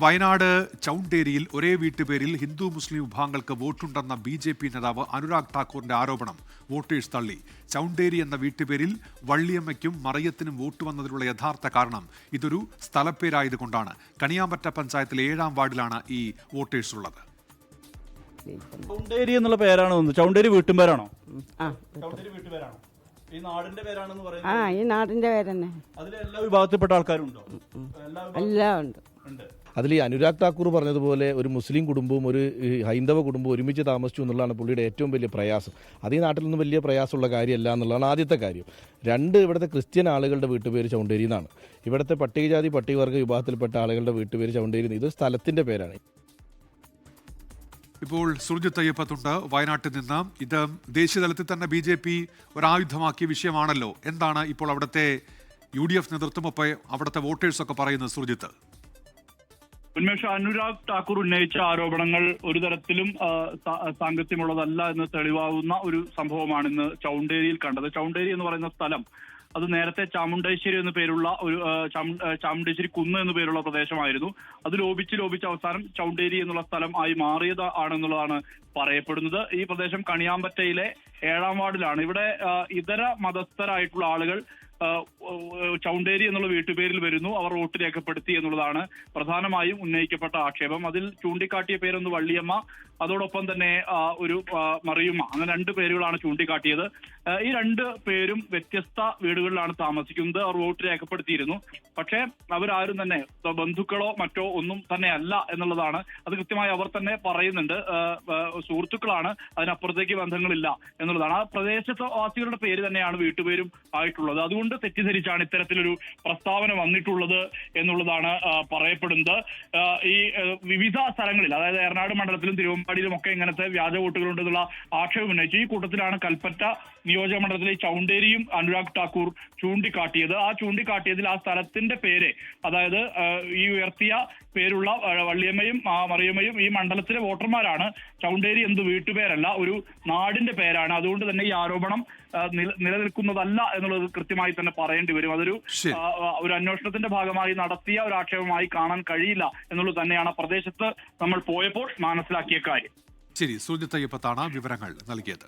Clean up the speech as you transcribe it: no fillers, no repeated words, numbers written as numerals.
വയനാട് ചൗണ്ടേരിയിൽ ഒരേ വീട്ടുപേരിൽ ഹിന്ദു മുസ്ലിം വിഭാഗങ്ങൾക്ക് വോട്ടുണ്ടെന്ന ബി.ജെ.പി. നേതാവ് അനുരാഗ് ഠാക്കൂറിന്റെ ആരോപണം വോട്ടേഴ്സ് തള്ളി. ചൗണ്ടേരി എന്ന വീട്ടുപേരിൽ വള്ളിയമ്മയ്ക്കും മറിയത്തിനും വോട്ട് വന്നതിനുള്ള യഥാർത്ഥ കാരണം ഇതൊരു സ്ഥലപ്പേരായതുകൊണ്ടാണ്. കണിയാമ്പറ്റ പഞ്ചായത്തിലെ 7-ാം വാർഡിലാണ് ഈ വോട്ടേഴ്സ് ഉള്ളത്. ചൗണ്ടേരി എന്നുള്ള പേരാണോ? ചൗണ്ടേരി വീട്ടുപേരാണോ? ചൗണ്ടേരി വീട്ടുപേരാണോ? ഈ നാടിന്റെ പേരാണെന്ന് പറയുന്നത്? ഈ നാടിന്റെ പേര് തന്നെ. അതിൽ എല്ലാ വിഭാഗത്തിൽപ്പെട്ട ആൾക്കാരുണ്ടോ? എല്ലാം ഉണ്ട്. അതിൽ ഈ അനുരാഗ് ഠാക്കൂർ പറഞ്ഞതുപോലെ ഒരു മുസ്ലിം കുടുംബവും ഒരു ഹൈന്ദവ കുടുംബവും ഒരുമിച്ച് താമസിച്ചു എന്നുള്ളതാണ് പുള്ളിയുടെ ഏറ്റവും വലിയ പ്രയാസം. അത് ഈ നാട്ടിൽ നിന്ന് വലിയ പ്രയാസമുള്ള കാര്യമല്ല എന്നുള്ളതാണ് ആദ്യത്തെ കാര്യം. രണ്ട്, ഇവിടുത്തെ ക്രിസ്ത്യൻ ആളുകളുടെ വീട്ടുപേര് ചൗണ്ടേരി എന്നാണ്. ഇവിടുത്തെ പട്ടികജാതി പട്ടികവർഗ വിഭാഗത്തിൽപ്പെട്ട ആളുകളുടെ വീട്ടുപേര് ചൗണ്ടേരി. ഇത് സ്ഥലത്തിന്റെ പേരാണ്. ഇപ്പോൾ സുർജിത്ത് അയ്യപ്പത്തുണ്ട് വയനാട്ടിൽ നിന്ന്. ഇത് ദേശീയതലത്തിൽ തന്നെ ബി.ജെ.പി. ഒരായുധമാക്കിയ വിഷയമാണല്ലോ. എന്താണ് ഇപ്പോൾ അവിടുത്തെ UDF നേതൃത്വമൊപ്പം അവിടുത്തെ വോട്ടേഴ്സൊക്കെ പറയുന്നത് സുർജിത്ത്? ഉന്മേഷ്, അനുരാഗ് ഠാക്കൂർ ഉന്നയിച്ച ആരോപണങ്ങൾ ഒരു തരത്തിലും സാങ്കത്യമുള്ളതല്ല എന്ന് തെളിവാകുന്ന ഒരു സംഭവമാണ് ഇന്ന് ചൗണ്ടേരിയിൽ കണ്ടത്. ചൗണ്ടേരി എന്ന് പറയുന്ന സ്ഥലം അത് നേരത്തെ ചാമുണ്ടേശ്വരി എന്ന പേരുള്ള ഒരു ചാമുണ്ടേശ്വരി കുന്ന് എന്ന പേരുള്ള പ്രദേശമായിരുന്നു. അത് ലോപിച്ച് അവസാനം ചൗണ്ടേരി എന്നുള്ള സ്ഥലം ആയി മാറിയത് ആണെന്നുള്ളതാണ് പറയപ്പെടുന്നത്. ഈ പ്രദേശം കണിയാമ്പറ്റയിലെ 7-ാം വാർഡിലാണ്. ഇവിടെ ഇതര മതസ്ഥരായിട്ടുള്ള ആളുകൾ ചൗണ്ടേരി എന്നുള്ള വീട്ടുപേരിൽ വരുന്നു. അവർ വോട്ട് രേഖപ്പെടുത്തി എന്നുള്ളതാണ് പ്രധാനമായും ഉന്നയിക്കപ്പെട്ട ആക്ഷേപം. അതിൽ ചൂണ്ടിക്കാട്ടിയ പേരൊന്ന് വള്ളിയമ്മ, അതോടൊപ്പം തന്നെ ഒരു മറിയുമ്മ, അങ്ങനെ 2 പേരുകളാണ് ചൂണ്ടിക്കാട്ടിയത്. ഈ 2 പേരും വ്യത്യസ്ത വീടുകളിലാണ് താമസിക്കുന്നത്. അവർ വോട്ട് രേഖപ്പെടുത്തിയിരുന്നു. പക്ഷേ അവരാരും തന്നെ ബന്ധുക്കളോ മറ്റോ ഒന്നും തന്നെ അല്ല എന്നുള്ളതാണ്. അത് കൃത്യമായി അവർ തന്നെ പറയുന്നുണ്ട്. സുഹൃത്തുക്കളാണ്, അതിനപ്പുറത്തേക്ക് ബന്ധങ്ങളില്ല എന്നുള്ളതാണ്. ആ പ്രദേശവാസികളുടെ പേര് തന്നെയാണ് വീട്ടുപേരും ആയിട്ടുള്ളത്. അതുകൊണ്ട് തെറ്റിദ്ധരിച്ചാണ് ഇത്തരത്തിലൊരു പ്രസ്താവന വന്നിട്ടുള്ളത് എന്നുള്ളതാണ് പറയപ്പെടുന്നത്. ഈ വിവിധ സ്ഥലങ്ങളിൽ, അതായത് എറണാട് മണ്ഡലത്തിലും തിരുവമ്പാടിയിലും ഒക്കെ ഇങ്ങനത്തെ വ്യാജ വോട്ടുകളുണ്ടെന്നുള്ള ആക്ഷേപം ഉന്നയിച്ചു. ഈ കൂട്ടത്തിലാണ് കൽപ്പറ്റ നിയോജക മണ്ഡലത്തിലെ ചൗണ്ടേരിയും അനുരാഗ് ഠാക്കൂർ ചൂണ്ടിക്കാട്ടിയത്. ആ ചൂണ്ടിക്കാട്ടിയതിൽ ആ സ്ഥലത്തിന്റെ പേര്, അതായത് ഈ ഉയർത്തിയ പേരുള്ള വള്ളിയമ്മയും മറിയമ്മയും ഈ മണ്ഡലത്തിലെ വോട്ടർമാരാണ്. ചൗണ്ടേരി എന്ത് വീട്ടുപേരല്ല, ഒരു നാടിന്റെ പേരാണ്. അതുകൊണ്ട് തന്നെ ഈ ആരോപണം നിലനിൽക്കുന്നതല്ല എന്നുള്ളത് കൃത്യമായി തന്നെ പറയേണ്ടി വരും. അതൊരു അന്വേഷണത്തിന്റെ ഭാഗമായി നടത്തിയ ഒരു ആക്ഷേപമായി കാണാൻ കഴിയില്ല എന്നുള്ളത് തന്നെയാണ് പ്രദേശത്ത് നമ്മൾ പോയപ്പോൾ മനസ്സിലാക്കിയ കാര്യം. ശരി, സുജിത്ത് അയ്യപ്പത്താണ് വിവരങ്ങൾ നൽകിയത്.